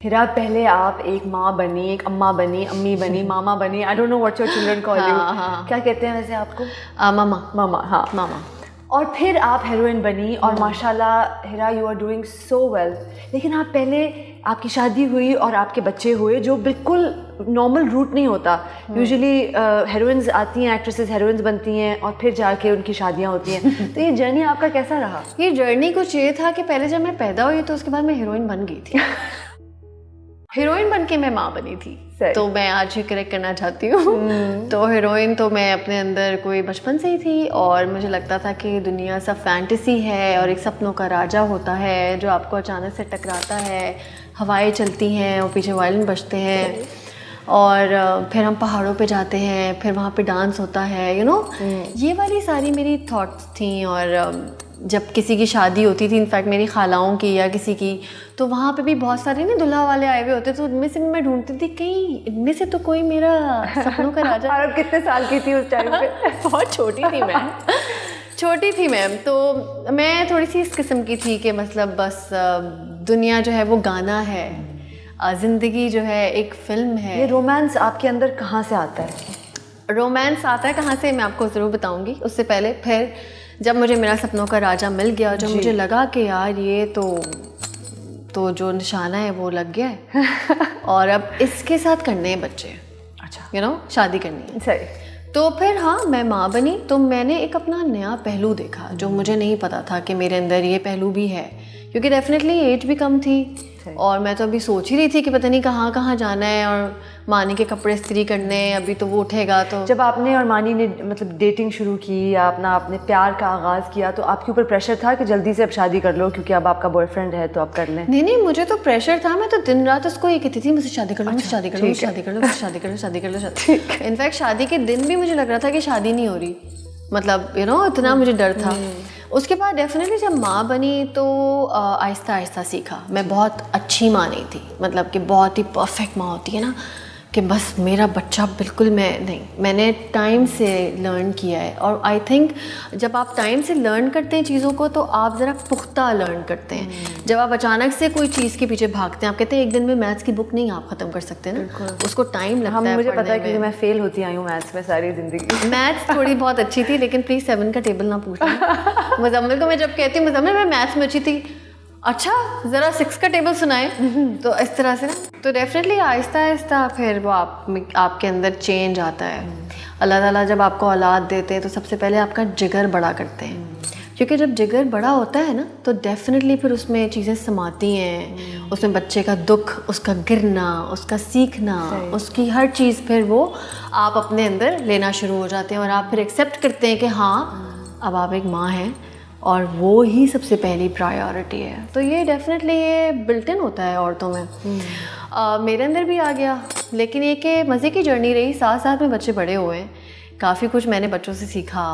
हिरा, पहले आप एक माँ बनी, एक अम्मा बनी, अम्मी बनी, मामा बनी, I don't know what your children call you, क्या कहते हैं वैसे आपको? मामा। मामा, हाँ मामा। और फिर आप हीरोइन बनी और माशाल्लाह Hira you are doing so well. लेकिन आप पहले, आपकी शादी हुई और आपके बच्चे हुए, जो बिल्कुल नॉर्मल रूट नहीं होता। यूजुअली हीरोइंस आती हैं, एक्ट्रेसेस हीरोइंस बनती हैं और फिर जाके उनकी शादियां होती हैं। तो ये जर्नी आपका कैसा रहा? ये जर्नी कुछ ये था कि पहले जब मैं पैदा हुई तो उसके बाद मैं हीरोइन बन गई थी। हीरोइन बन के मैं माँ बनी थी। तो मैं आज ही करेक्ट करना चाहती हूँ। तो हीरोइन तो मैं अपने अंदर कोई बचपन से ही थी और मुझे लगता था कि दुनिया सब फैंटेसी है और एक सपनों का राजा होता है जो आपको अचानक से टकराता है, हवाएं चलती हैं और पीछे वायलिन बजते हैं और फिर हम पहाड़ों पे जाते हैं, फिर वहाँ पे डांस होता है, यू नो ये वाली सारी मेरी थॉट्स थी। और जब किसी की शादी होती थी, इनफैक्ट मेरी खालाओं की या किसी की, तो वहाँ पे भी बहुत सारे ना दुल्हा वाले आए हुए होते, तो उनमें से मैं ढूंढती थी कहीं इनमें से तो कोई मेरा सपनों का राजा। और अब कितने साल की थी उस टाइम पे? बहुत छोटी थी मैं। छोटी थी मैम, तो मैं थोड़ी सी इस किस्म की थी कि मतलब बस दुनिया जो है वो गाना है, ज़िंदगी जो है एक फ़िल्म है। ये रोमांस आपके अंदर कहाँ से आता है? रोमांस आता है कहाँ से, मैं आपको ज़रूर बताऊंगी। उससे पहले फिर जब मुझे मेरा सपनों का राजा मिल गया, जब मुझे लगा कि यार ये तो जो निशाना है वो लग गया है और अब इसके साथ करने हैं बच्चे, अच्छा यू नो शादी करनी है। सही। तो फिर हाँ, मैं माँ बनी तो मैंने एक अपना नया पहलू देखा जो मुझे नहीं पता था कि मेरे अंदर ये पहलू भी है, क्योंकि डेफिनेटली एज भी कम थी और मैं तो अभी सोच ही रही थी कि पता नहीं कहाँ कहाँ जाना है और मानी के कपड़े इस्त्री करने, अभी तो वो उठेगा। तो जब आपने और मानी ने मतलब डेटिंग शुरू की या आपने प्यार का आगाज़ किया, तो आपके ऊपर प्रेशर था कि जल्दी से अब शादी कर लो क्योंकि अब आपका बॉयफ्रेंड है तो अब कर लें? नहीं, मुझे तो प्रेशर था। मैं तो दिन रात उसको ये कहती थी मुझसे शादी कर लो, मुझसे शादी कर लो, मुझसे शादी कर लो, मुझसे शादी कर लो, शादी कर लो, शादी। इनफैक्ट शादी के दिन भी मुझे लग रहा था कि शादी नहीं हो रही, मतलब यू नो इतना मुझे डर था। उसके बाद डेफिनेटली जब माँ बनी तो आहिस्ता आहिस्ता सीखा। मैं बहुत अच्छी माँ नहीं थी, मतलब कि बहुत ही परफेक्ट माँ होती है ना कि बस मेरा बच्चा बिल्कुल, मैंने टाइम से लर्न किया है। और आई थिंक जब आप टाइम से लर्न करते हैं चीज़ों को तो आप ज़रा पुख्ता लर्न करते हैं। जब आप अचानक से कोई चीज़ के पीछे भागते हैं, आप कहते हैं एक दिन में मैथ्स की बुक नहीं आप ख़त्म कर सकते ना, उसको टाइम लगता है। मुझे पता है क्योंकि मैं फेल होती आई हूँ मैथ्स में सारी ज़िंदगी। मैथ्स थोड़ी बहुत अच्छी थी, लेकिन प्लीज़ 7 का टेबल ना पूछना। मुजम्मिल को मैं जब कहती हूँ मुजम्मिल मैं मैथ्स में अच्छी थी, अच्छा ज़रा 6 का टेबल सुनाए, तो इस तरह से ना। तो डेफिनेटली आहिस्ता आहिस्ता फिर वो आपके अंदर चेंज आता है। अल्लाह ताला जब आपको औलाद देते हैं तो सबसे पहले आपका जिगर बड़ा करते हैं, क्योंकि जब जिगर बड़ा होता है ना तो डेफिनेटली फिर उसमें चीज़ें समाती हैं, उसमें बच्चे का दुख, उसका गिरना, उसका सीखना, उसकी हर चीज़ फिर वो आप अपने अंदर लेना शुरू हो जाते हैं और आप फिर एक्सेप्ट करते हैं कि हाँ अब आप एक माँ हैं और वो ही सबसे पहली प्रायोरिटी है। तो ये डेफिनेटली ये बिल्ट इन होता है औरतों में। मेरे अंदर भी आ गया, लेकिन ये कि मज़े की जर्नी रही। साथ साथ में बच्चे बड़े हुए, काफ़ी कुछ मैंने बच्चों से सीखा।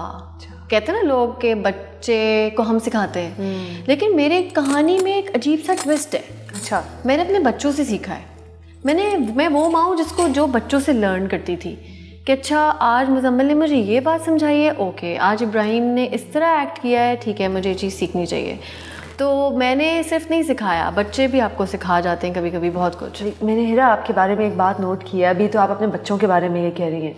कहते हैं ना लोग के बच्चे को हम सिखाते हैं, लेकिन मेरे कहानी में एक अजीब सा ट्विस्ट है। अच्छा, मैंने अपने बच्चों से सीखा है। मैं वो माँ हूँ जो बच्चों से लर्न करती थी कि अच्छा आज मुजम्मिल ने मुझे ये बात समझाई है, ओके आज इब्राहिम ने इस तरह एक्ट किया है, ठीक है मुझे ये चीज़ सीखनी चाहिए। तो मैंने सिर्फ नहीं सिखाया, बच्चे भी आपको सिखा जाते हैं कभी कभी बहुत कुछ। मैंने हिरा आपके बारे में एक बात नोट की है, अभी तो आप अपने बच्चों के बारे में ये कह रही हैं,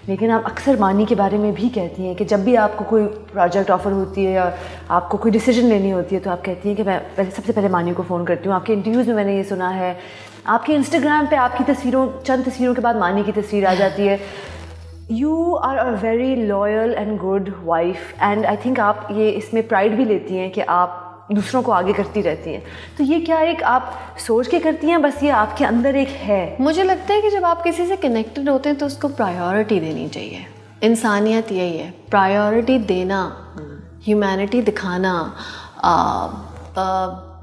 लेकिन आप अक्सर मानी के बारे में भी कहती हैं कि जब भी आपको कोई प्रोजेक्ट ऑफर होती है या आपको कोई डिसीजन लेनी होती है तो आप कहती हैं कि मैं सबसे पहले मानी को फ़ोन करती हूँ। आपके इंटरव्यूज़ में मैंने ये सुना है, आपके इंस्टाग्राम पे आपकी चंद तस्वीरों के बाद मानी की तस्वीर आ जाती है। You are a very loyal and good wife and I think आप ये इसमें प्राइड भी लेती हैं कि आप दूसरों को आगे करती रहती हैं। तो ये क्या एक आप सोच के करती हैं, बस ये आपके अंदर एक है? मुझे लगता है कि जब आप किसी से कनेक्टेड होते हैं तो उसको प्रायोरिटी देनी चाहिए। इंसानियत यही है, प्रायोरिटी देना, ह्यूमैनिटी दिखाना,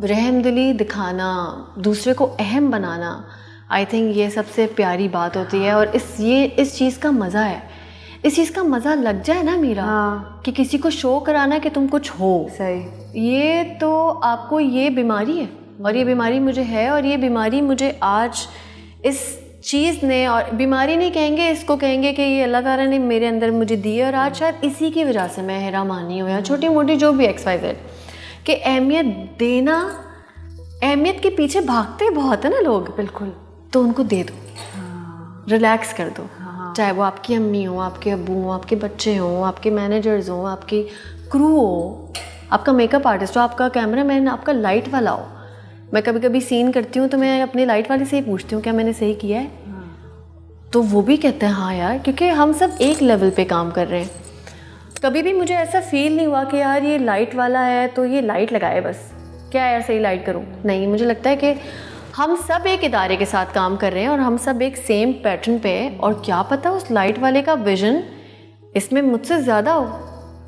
रहमदिली दिखाना, दूसरे को अहम बनाना। आई थिंक ये सबसे प्यारी बात होती है और इस चीज़ का मज़ा है। इस चीज़ का मज़ा लग जाए ना मीरा, कि किसी को शो कराना कि तुम कुछ हो। सही। ये तो आपको ये बीमारी है और ये बीमारी मुझे है और ये बीमारी मुझे आज इस चीज़ ने, और बीमारी नहीं कहेंगे इसको, कहेंगे कि ये अल्लाह ताला ने मेरे अंदर मुझे दी है और आज शायद इसी की वजह से मैं हिरा मानी हूँ या छोटी मोटी जो भी XYZ कि अहमियत देना अहमियत के पीछे भागते बहुत है ना लोग, बिल्कुल, तो उनको दे दो, रिलैक्स कर दो। हाँ। चाहे वो आपकी अम्मी हो, आपके अब्बू हो, आपके बच्चे हों, आपके मैनेजर्स हों, आपकी क्रू हो, आपका मेकअप आर्टिस्ट हो, आपका कैमरामैन, आपका लाइट वाला हो। मैं कभी कभी सीन करती हूँ तो मैं अपने लाइट वाले से ही पूछती हूँ क्या मैंने सही किया है, तो वो भी कहते हैं हाँ यार, क्योंकि हम सब एक लेवल पे काम कर रहे हैं। कभी भी मुझे ऐसा फील नहीं हुआ कि यार ये लाइट वाला है तो ये लाइट लगाए बस, क्या यार सही लाइट करूँ। नहीं, मुझे लगता है कि हम सब एक इदारे के साथ काम कर रहे हैं और हम सब एक सेम पैटर्न पे हैं, और क्या पता उस लाइट वाले का विजन इसमें मुझसे ज़्यादा हो।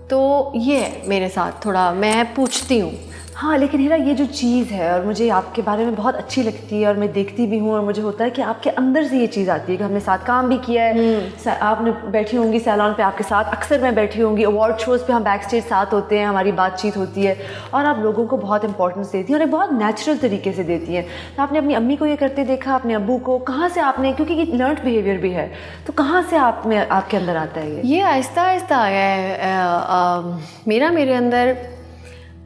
तो ये है मेरे साथ, थोड़ा मैं पूछती हूँ। हाँ, लेकिन हीरा ये जो चीज़ है और मुझे आपके बारे में बहुत अच्छी लगती है और मैं देखती भी हूँ और मुझे होता है कि आपके अंदर से ये चीज़ आती है कि हमने साथ काम भी किया है। आपने बैठी होंगी सैलून पे, आपके साथ अक्सर मैं बैठी होंगी, अवार्ड शोज़ पे हम बैक स्टेज साथ होते हैं, हमारी बातचीत होती है और आप लोगों को बहुत इंपॉर्टेंस देती हैं और एक बहुत नेचुरल तरीके से देती हैं। तो आपने अपनी अम्मी को ये करते देखा, अपने अब्बू को, कहाँ से आपने, क्योंकि ये लर्नड बिहेवियर भी है, तो कहाँ से आप में आपके अंदर आता है ये आहिस्ता आहिस्ता आया है मेरे अंदर।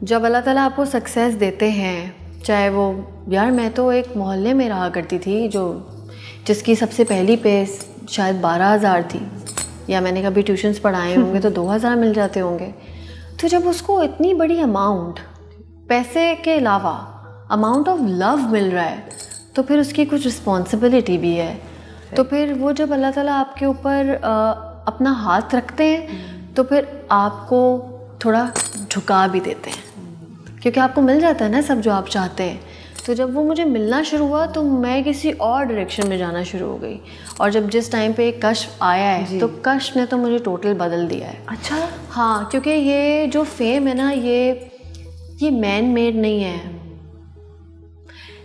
जब अल्लाह ताला आपको सक्सेस देते हैं, चाहे वो, यार मैं तो एक मोहल्ले में रहा करती थी जिसकी सबसे पहली पे शायद 12,000 थी, या मैंने कभी ट्यूशन्स पढ़ाए होंगे तो 2,000 मिल जाते होंगे। तो जब उसको इतनी बड़ी अमाउंट, पैसे के अलावा अमाउंट ऑफ लव मिल रहा है, तो फिर उसकी कुछ रिस्पॉन्सिबिलिटी भी है। तो फिर वो जब अल्लाह ताला आपके ऊपर अपना हाथ रखते हैं तो फिर आपको थोड़ा झुका भी देते हैं, क्योंकि आपको मिल जाता है ना सब जो आप चाहते हैं। तो जब वो मुझे मिलना शुरू हुआ तो मैं किसी और डायरेक्शन में जाना शुरू हो गई, और जब जिस टाइम पे एक कश्फ आया है तो कश्फ ने तो मुझे टोटल बदल दिया है। अच्छा, हाँ, क्योंकि ये जो फेम है ना, ये मैन मेड नहीं है।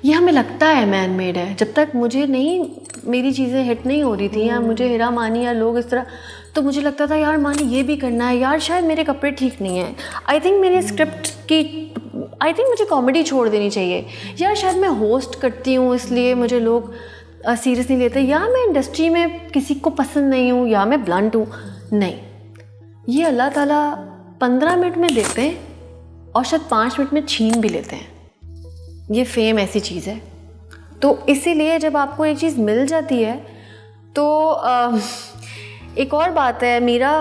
ये हमें लगता है मैन मेड है। जब तक मुझे नहीं, मेरी चीज़ें हिट नहीं हो रही थी या मुझे हीरा मानी या लोग इस तरह, तो मुझे लगता था यार मानी ये भी करना है, यार शायद मेरे कपड़े ठीक नहीं हैं, आई थिंक मेरे स्क्रिप्ट की, आई थिंक मुझे कॉमेडी छोड़ देनी चाहिए, यार शायद मैं होस्ट करती हूँ इसलिए मुझे लोग सीरियस नहीं लेते, या मैं इंडस्ट्री में किसी को पसंद नहीं हूँ, या मैं ब्लंट हूँ। नहीं, ये अल्लाह ताला 15 मिनट में देते हैं और शायद 5 मिनट में छीन भी लेते हैं। ये फेम ऐसी चीज़ है। तो इसीलिए जब आपको एक चीज़ मिल जाती है तो एक और बात है, मीरा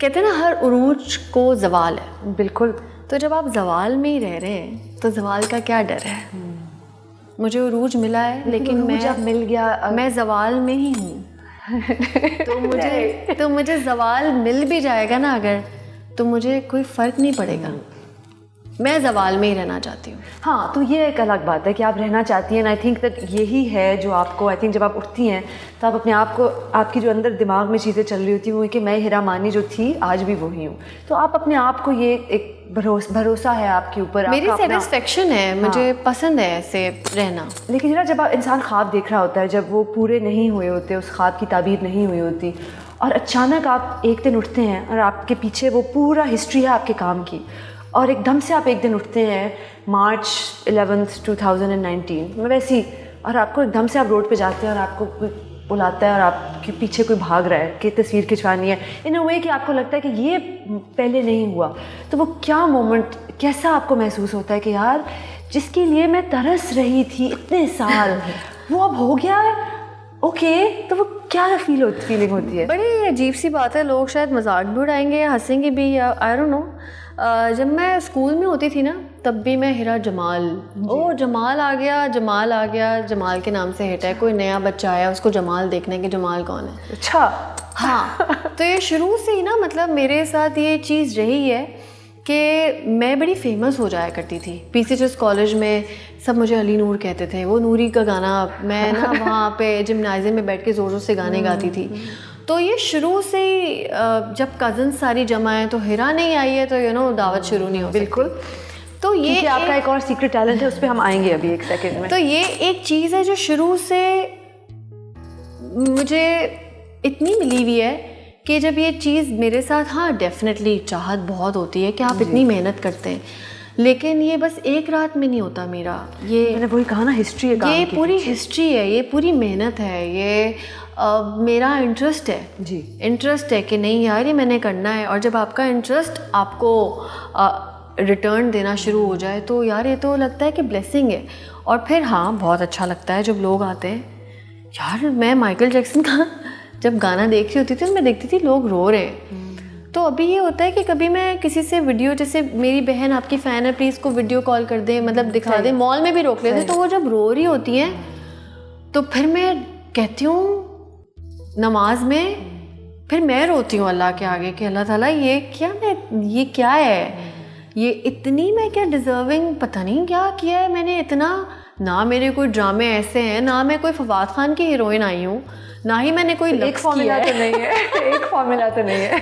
कहते हैं ना हर उरूज को ज़वाल है। बिल्कुल। तो जब आप ज़वाल में ही रह रहे हैं तो ज़वाल का क्या डर है। मुझे उरूज मिला है, लेकिन मैं मिल गया, मैं ज़वाल में ही हूँ। तो मुझे ज़वाल मिल भी जाएगा ना अगर, तो मुझे कोई फ़र्क नहीं पड़ेगा। मैं ज़वाल में ही रहना चाहती हूँ। हाँ, तो ये एक अलग बात है कि आप रहना चाहती हैं। आई थिंक दैट यही है जो आपको, आई थिंक जब आप उठती हैं तो आप अपने आप को, आपकी जो अंदर दिमाग में चीज़ें चल रही होती हैं वो कि मैं हीरा मानी जो थी आज भी वही हूँ। तो आप अपने आप को, ये एक भरोसा है आपके ऊपर, मेरी सेटिस्फेक्शन है। मुझे पसंद है ऐसे रहना। लेकिन हीरा, जब इंसान ख्वाब देख रहा होता है, जब वो पूरे नहीं हुए होते, उस ख्वाब की ताबीर नहीं हुई होती, और अचानक आप एक दिन उठते हैं और आपके पीछे वो पूरा हिस्ट्री है आपके काम की, और एकदम से आप एक दिन उठते हैं March 11, 2019 में वैसी, और आपको एकदम से आप रोड पे जाते हैं और आपको कोई बुलाता है और आपके पीछे कोई भाग रहा है कि तस्वीर खिंचवानी है, इन अ वे कि आपको लगता है कि ये पहले नहीं हुआ। तो वो क्या मोमेंट, कैसा आपको महसूस होता है कि यार जिसके लिए मैं तरस रही थी इतने साल वो अब हो गया है, ओके। तो वो क्या फीलिंग होती है? बड़ी अजीब सी बात है। लोग शायद मजाक भी उड़ाएंगे या हंसेंगे भी, या आई डोंट नो। जब मैं स्कूल में होती थी ना, तब भी मैं हीरा जमाल, ओ जमाल आ गया, जमाल आ गया, जमाल के नाम से हिट है, कोई नया बच्चा आया उसको जमाल देखने के, जमाल कौन है। अच्छा, हाँ। तो ये शुरू से ही ना, मतलब मेरे साथ ये चीज़ रही है कि मैं बड़ी फेमस हो जाया करती थी। पीसीएचएस कॉलेज में सब मुझे अली नूर कहते थे। वो नूरी का गाना मैं ना वहाँ पे जिम्नाजियम में बैठ के ज़ोर ज़ोर से गाने गाती थी। तो ये शुरू से ही, जब कज़न्स सारी जमा हैं तो हीरा नहीं आई है तो दावत शुरू नहीं हो सकती। बिल्कुल। तो ये आपका एक और सीक्रेट टैलेंट है, उस पर हम आएंगे अभी एक सेकंड में। तो ये एक चीज़ है जो शुरू से मुझे इतनी मिली हुई है कि जब ये चीज़ मेरे साथ, हाँ डेफिनेटली चाहत बहुत होती है कि आप इतनी मेहनत करते हैं, लेकिन ये बस एक रात में नहीं होता मेरा। ये मैंने वही कहा ना, हिस्ट्री है, ये पूरी हिस्ट्री है, ये पूरी मेहनत है, ये मेरा इंटरेस्ट है जी, इंटरेस्ट है कि नहीं यार ये मैंने करना है। और जब आपका इंटरेस्ट आपको रिटर्न देना शुरू हो जाए तो यार ये तो लगता है कि ब्लेसिंग है। और फिर हाँ, बहुत अच्छा लगता है जब लोग आते हैं। यार मैं माइकल जैक्सन का जब गाना देख रही होती थी तो मैं देखती थी लोग रो रहे हैं। तो अभी ये होता है कि कभी मैं किसी से वीडियो, जैसे मेरी बहन आपकी फ़ैन है, प्लीज़ को वीडियो कॉल कर दें, मतलब दिखा दें, मॉल में भी रोक लेते, तो वो जब रो रही होती हैं तो फिर मैं कहती हूँ नमाज में, फिर मैं रोती हूँ अल्लाह के आगे कि अल्लाह ताला ये क्या है, ये इतनी मैं क्या डिज़र्विंग, पता नहीं क्या किया है मैंने इतना। ना मेरे कोई ड्रामे ऐसे हैं, ना मैं कोई फवाद खान की हीरोइन आई हूँ, ना ही मैंने कोई एक फॉर्मूला तो नहीं है। एक फॉर्मूला तो नहीं है।